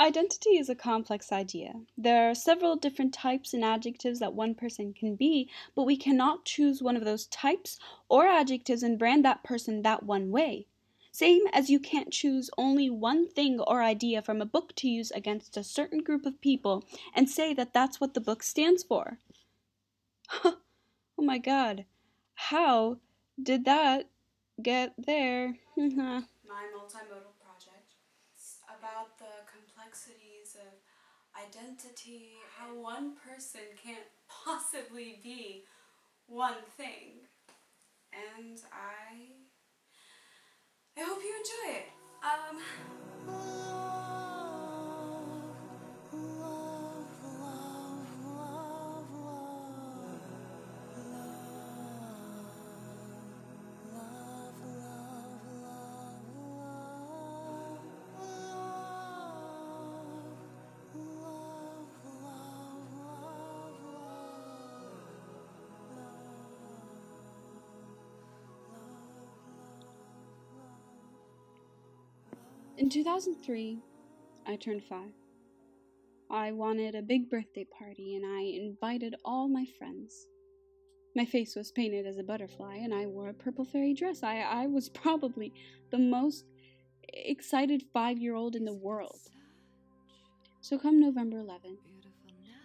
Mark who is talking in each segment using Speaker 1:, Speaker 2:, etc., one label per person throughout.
Speaker 1: Identity is a complex idea. There are several different types and adjectives that one person can be, but we cannot choose one of those types or adjectives and brand that person that one way. Same as you can't choose only one thing or idea from a book to use against a certain group of people and say that that's what the book stands for. Oh my god, how did that get there?
Speaker 2: My multimodal project. It's about the complexities of identity, how one person can't possibly be one thing. And I hope you enjoy it.
Speaker 1: In 2003, I turned 5. I wanted a big birthday party and I invited all my friends. My face was painted as a butterfly and I wore a purple fairy dress. I was probably the most excited 5-year-old in the world. So come November 11th,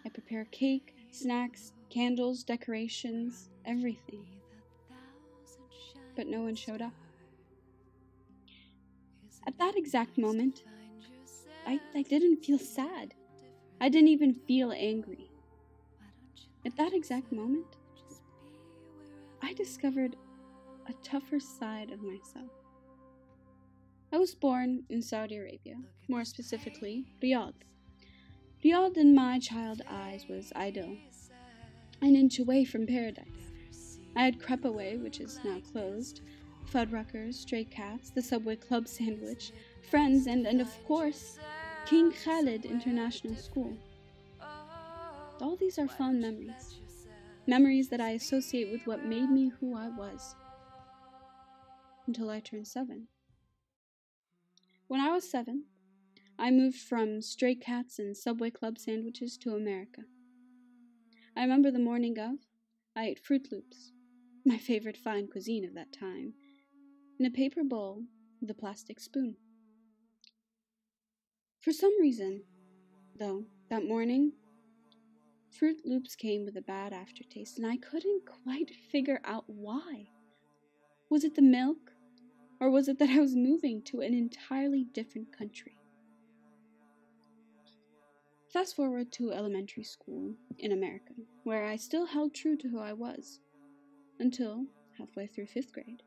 Speaker 1: I prepare cake, snacks, candles, decorations, everything. But no one showed up. At that exact moment, I didn't feel sad. I didn't even feel angry. At that exact moment, I discovered a tougher side of myself. I was born in Saudi Arabia, more specifically, Riyadh. Riyadh in my child eyes was ideal, an inch away from paradise. I had Crepaway, which is now closed, Fuddruckers, Stray Cats, the Subway Club sandwich, friends, and of course, King Khalid International School. All these are fond memories. Memories that I associate with what made me who I was. Until I turned 7. When I was 7, I moved from Stray Cats and Subway Club sandwiches to America. I remember the morning of, I ate Fruit Loops, my favorite fine cuisine of that time, in a paper bowl with a plastic spoon. For some reason, though, that morning, Fruit Loops came with a bad aftertaste, and I couldn't quite figure out why. Was it the milk, or was it that I was moving to an entirely different country? Fast forward to elementary school in America, where I still held true to who I was, until halfway through 5th grade.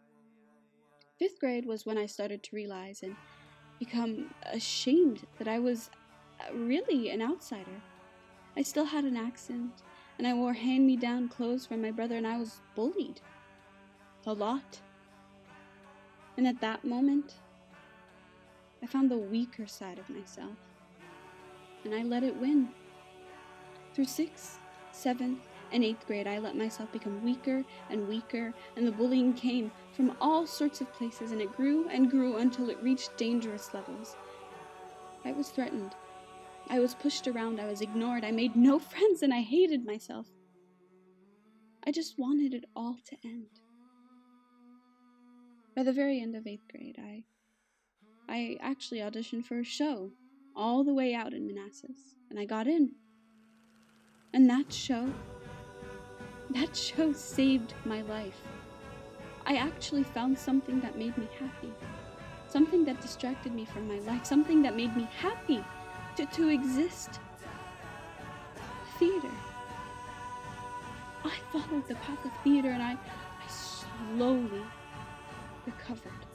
Speaker 1: 5th grade was when I started to realize and become ashamed that I was really an outsider. I still had an accent, and I wore hand-me-down clothes from my brother, and I was bullied. A lot. And at that moment, I found the weaker side of myself, and I let it win. Through 6th, 7th, and 8th grade, I let myself become weaker and weaker, and the bullying came from all sorts of places, and it grew and grew until it reached dangerous levels. I was threatened. I was pushed around. I was ignored. I made no friends, and I hated myself. I just wanted it all to end. By the very end of 8th grade, I actually auditioned for a show all the way out in Manassas, and I got in. And that show saved my life. I actually found something that made me happy, something that distracted me from my life, something that made me happy to exist. Theater. I followed the path of theater, and I slowly recovered.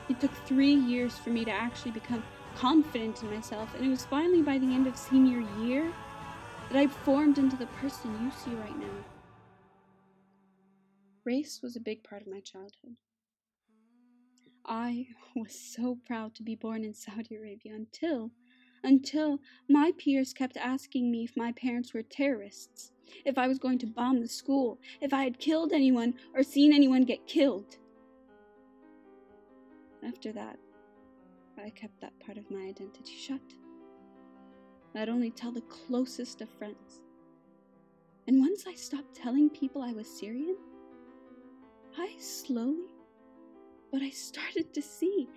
Speaker 1: It took 3 years for me to actually become confident in myself, and it was finally by the end of senior year that I formed into the person you see right now. Race was a big part of my childhood. I was so proud to be born in Saudi Arabia until my peers kept asking me if my parents were terrorists, if I was going to bomb the school, if I had killed anyone or seen anyone get killed. After that, I kept that part of my identity shut. I'd only tell the closest of friends. And once I stopped telling people I was Syrian, I slowly, but I started to see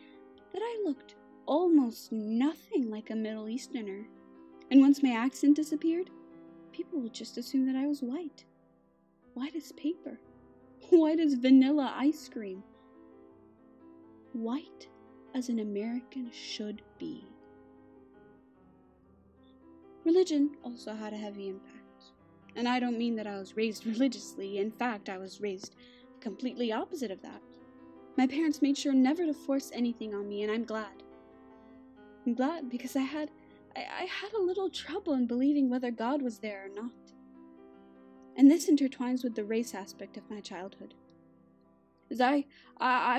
Speaker 1: that I looked almost nothing like a Middle Easterner. And once my accent disappeared, people would just assume that I was white. White as paper. White as vanilla ice cream. White as an American should be. Religion also had a heavy impact. And I don't mean that I was raised religiously. In fact, I was raised completely opposite of that. My parents made sure never to force anything on me, and I'm glad. I'm glad because I had a little trouble in believing whether God was there or not. And this intertwines with the race aspect of my childhood. As I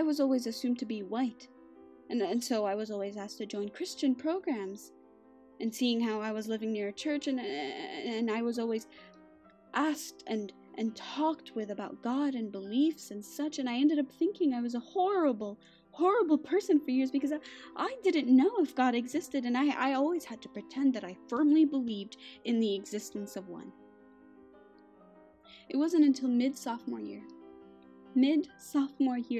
Speaker 1: was always assumed to be white, and so I was always asked to join Christian programs. And seeing how I was living near a church, and I was always asked and talked with about God and beliefs and such, and I ended up thinking I was a horrible person for years because I didn't know if God existed, and I always had to pretend that I firmly believed in the existence of one. It wasn't until mid-sophomore year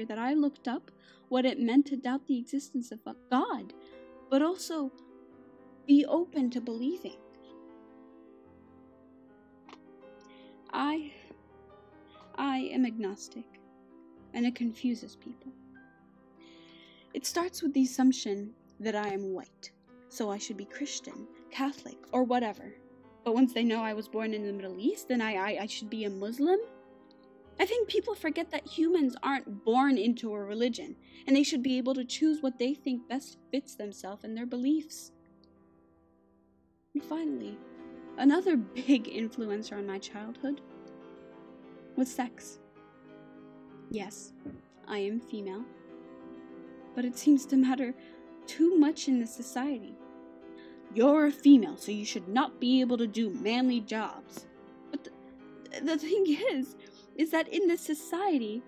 Speaker 1: that I looked up what it meant to doubt the existence of God, but also be open to believing. I am agnostic, and it confuses people. It starts with the assumption that I am white, so I should be Christian, Catholic, or whatever. But once they know I was born in the Middle East, then I should be a Muslim? I think people forget that humans aren't born into a religion, and they should be able to choose what they think best fits themselves and their beliefs. And finally, another big influencer on my childhood was sex. Yes, I am female, but it seems to matter too much in this society. You're a female, so you should not be able to do manly jobs. But the thing is that in this society,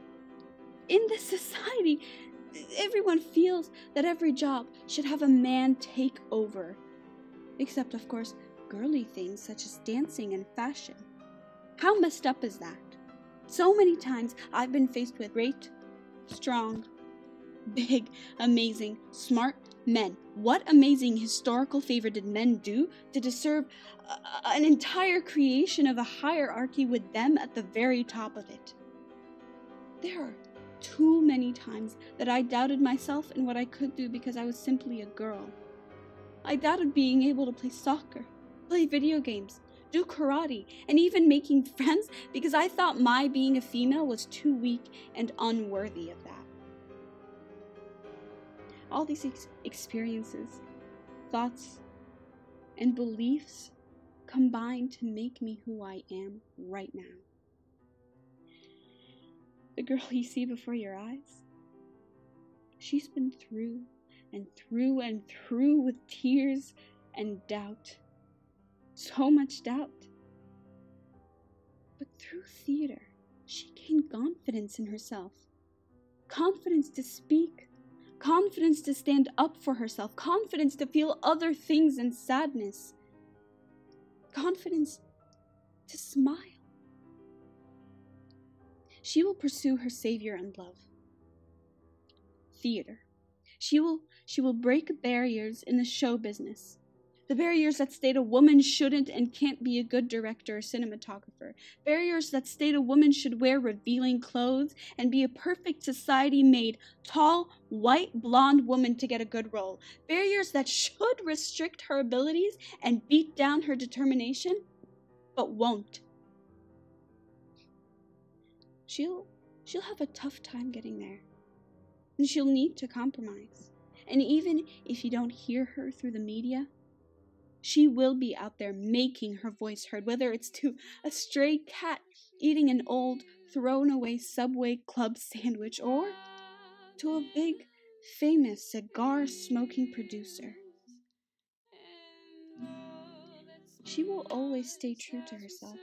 Speaker 1: everyone feels that every job should have a man take over. Except, of course, girly things such as dancing and fashion. How messed up is that? So many times I've been faced with great, strong, big, amazing, smart men. What amazing historical favor did men do to deserve an entire creation of a hierarchy with them at the very top of it? There are too many times that I doubted myself and what I could do because I was simply a girl. I doubted being able to play soccer, play video games, do karate, and even making friends because I thought my being a female was too weak and unworthy of that. All these experiences, thoughts, and beliefs combine to make me who I am right now. The girl you see before your eyes, she's been through and through and through with tears and doubt. So much doubt. But through theater, she gained confidence in herself. Confidence to speak. Confidence to stand up for herself. Confidence to feel other things than sadness. Confidence to smile. She will pursue her savior and love. Theater. She will break barriers in the show business. The barriers that state a woman shouldn't and can't be a good director or cinematographer. Barriers that state a woman should wear revealing clothes and be a perfect society-made, tall, white, blonde woman to get a good role. Barriers that should restrict her abilities and beat down her determination, but won't. She'll have a tough time getting there. And she'll need to compromise. And even if you don't hear her through the media, she will be out there making her voice heard, whether it's to a stray cat eating an old, thrown-away Subway Club sandwich, or to a big, famous cigar-smoking producer. She will always stay true to herself,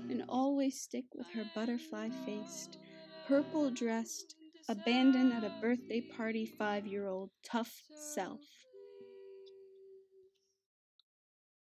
Speaker 1: and always stick with her butterfly-faced, purple-dressed, abandoned at a birthday party 5-year-old tough self.